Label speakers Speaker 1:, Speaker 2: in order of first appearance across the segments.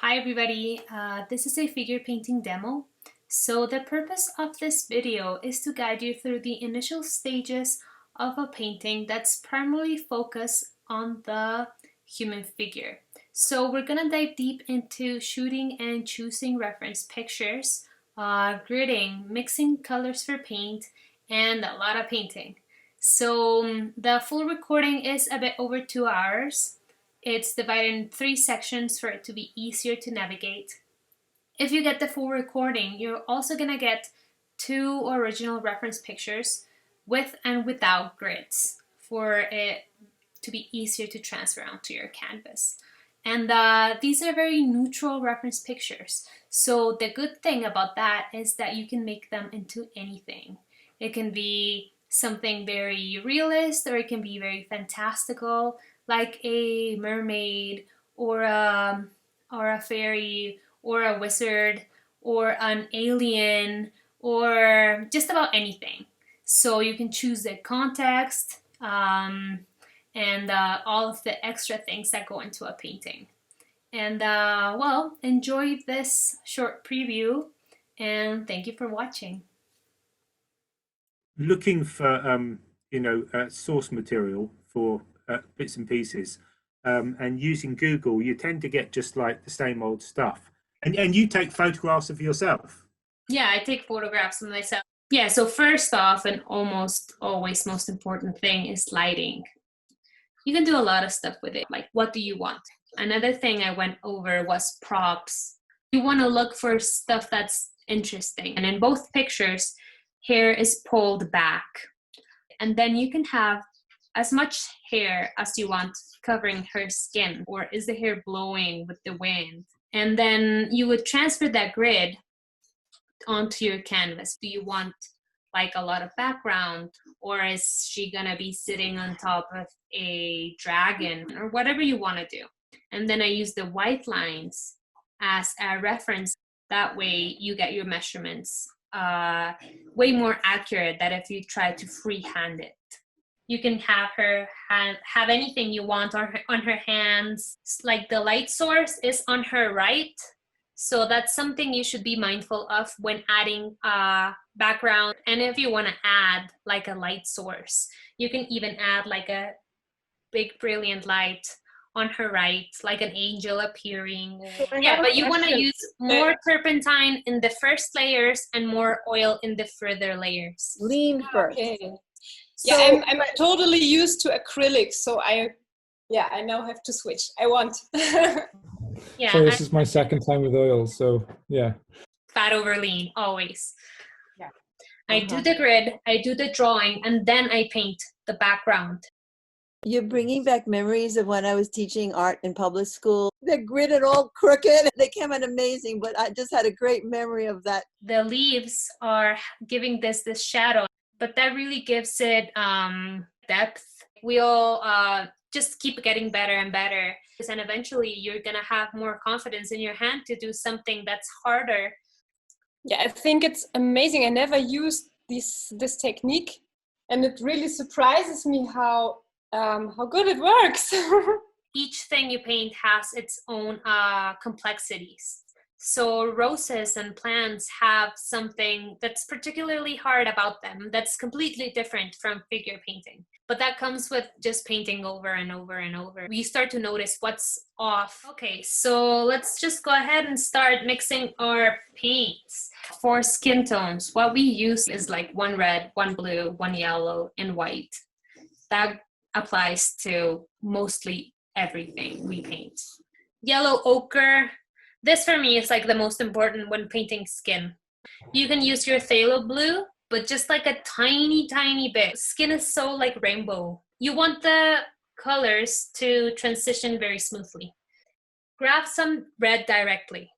Speaker 1: Hi everybody, this is a figure painting demo. So the purpose of this video is to guide you through the initial stages of a painting that's primarily focused on the human figure. So we're gonna dive deep into shooting and choosing reference pictures, gridding, mixing colors for paint, and a lot of painting. So the full recording is a bit over 2 hours. It's divided in 3 sections for it to be easier to navigate. If you get the full recording, you're also going to get 2 original reference pictures with and without grids for it to be easier to transfer onto your canvas. And these are very neutral reference pictures. So the good thing about that is that you can make them into anything. It can be something very realist, or it can be very fantastical, like a mermaid or a fairy or a wizard or an alien or just about anything. So you can choose the context and all of the extra things that go into a painting. And well, enjoy this short preview and thank you for watching.
Speaker 2: Looking for source material for bits and pieces, and using Google, you tend to get just like the same old stuff. And you take photographs of yourself.
Speaker 1: Yeah, I take photographs of myself. Yeah, so first off, and almost always most important thing is lighting. You can do a lot of stuff with it, like what do you want? Another thing I went over was props. You want to look for stuff that's interesting. And in both pictures, hair is pulled back. And then you can have as much hair as you want covering her skin, or is the hair blowing with the wind? And then you would transfer that grid onto your canvas. Do you want like a lot of background, or is she gonna be sitting on top of a dragon, or whatever you want to do? And then I use the white lines as a reference. That way you get your measurements way more accurate than if you try to freehand it. You can have her have anything you want on her hands. Like the light source is on her right, so that's something you should be mindful of when adding a background. And if you want to add like a light source, you can even add like a big brilliant light on her right, like an angel appearing. Yeah, but you want to use more turpentine in the first layers and more oil in the further layers.
Speaker 3: Lean first.
Speaker 4: Okay.
Speaker 3: So,
Speaker 4: yeah, I'm totally used to acrylics, so I now have to switch. I want.
Speaker 1: Yeah.
Speaker 5: So this is my second time with oil, so yeah.
Speaker 1: Fat over lean, always.
Speaker 4: Yeah.
Speaker 1: I do the grid, I do the drawing, and then I paint the background.
Speaker 3: You're bringing back memories of when I was teaching art in public school. They're gridded all crooked. They came out amazing, but I just had a great memory of that.
Speaker 1: The leaves are giving this shadow, but that really gives it depth. We'll just keep getting better and better. And eventually you're gonna have more confidence in your hand to do something that's harder.
Speaker 4: Yeah, I think it's amazing. I never used this technique, and it really surprises me how good it works.
Speaker 1: Each thing you paint has its own complexities. So roses and plants have something that's particularly hard about them that's completely different from figure painting. But that comes with just painting over and over and over. You start to notice what's off. Okay, so let's just go ahead and start mixing our paints. For skin tones, what we use is like 1 red, 1 blue, 1 yellow, and white. That applies to mostly everything we paint. Yellow ochre. This for me is like the most important when painting skin. You can use your phthalo blue, but just like a tiny, tiny bit. Skin is so like rainbow. You want the colors to transition very smoothly. Grab some red directly,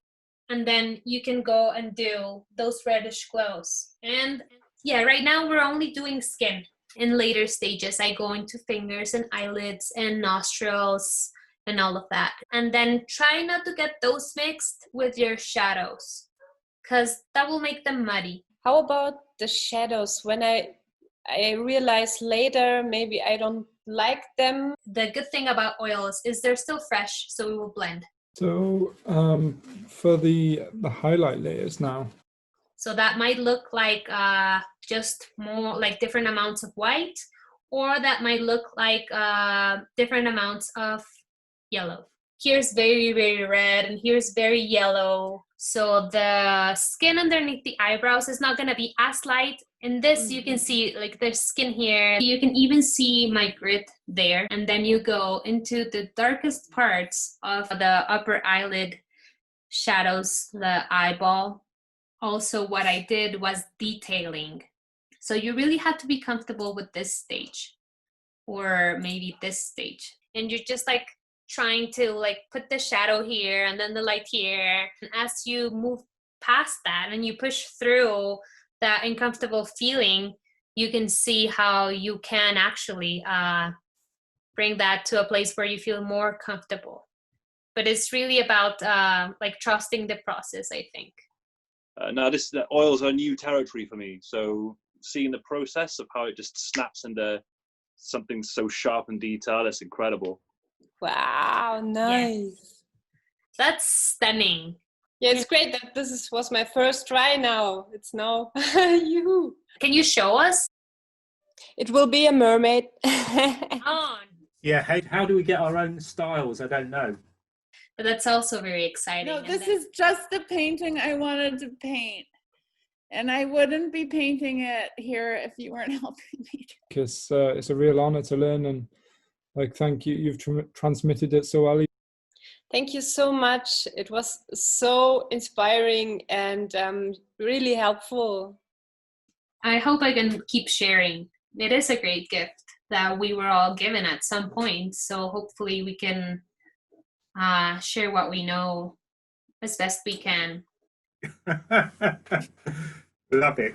Speaker 1: and then you can go and do those reddish glows. And yeah, right now we're only doing skin. In later stages, I go into fingers and eyelids and nostrils and all of that. And then try not to get those mixed with your shadows, because that will make them muddy.
Speaker 4: How about the shadows? When I realize later maybe I don't like them.
Speaker 1: The good thing about oils is they're still fresh, so it will blend.
Speaker 5: So for the highlight layers now,
Speaker 1: So that might look like just more like different amounts of white, or that might look like different amounts of yellow. Here's very, very red, and here's very yellow. So the skin underneath the eyebrows is not gonna be as light. In this, you can see like there's skin here. You can even see my grit there. And then you go into the darkest parts of the upper eyelid shadows, the eyeball. Also, what I did was detailing. So you really have to be comfortable with this stage, or maybe this stage. And you're just like trying to like put the shadow here and then the light here. And as you move past that and you push through that uncomfortable feeling, you can see how you can actually bring that to a place where you feel more comfortable. But it's really about like trusting the process, I think.
Speaker 6: Now, oils are new territory for me. So seeing the process of how it just snaps into something so sharp and detailed, it's incredible.
Speaker 4: Wow, nice.
Speaker 1: That's stunning.
Speaker 4: Yeah, it's great that was my first try now. It's now you.
Speaker 1: Can you show us?
Speaker 4: It will be a mermaid.
Speaker 1: On.
Speaker 2: Yeah, how do we get our own styles? I don't know.
Speaker 1: But that's also very exciting.
Speaker 7: No,
Speaker 1: And
Speaker 7: this
Speaker 1: then-
Speaker 7: is just the painting I wanted to paint. And I wouldn't be painting it here if you weren't helping me.
Speaker 5: because it's a real honor to learn, and like, thank you. You've transmitted it so well.
Speaker 4: Thank you so much. It was so inspiring and really helpful.
Speaker 1: I hope I can keep sharing. It is a great gift that we were all given at some point. So hopefully we can share what we know as best we can.
Speaker 2: Love it.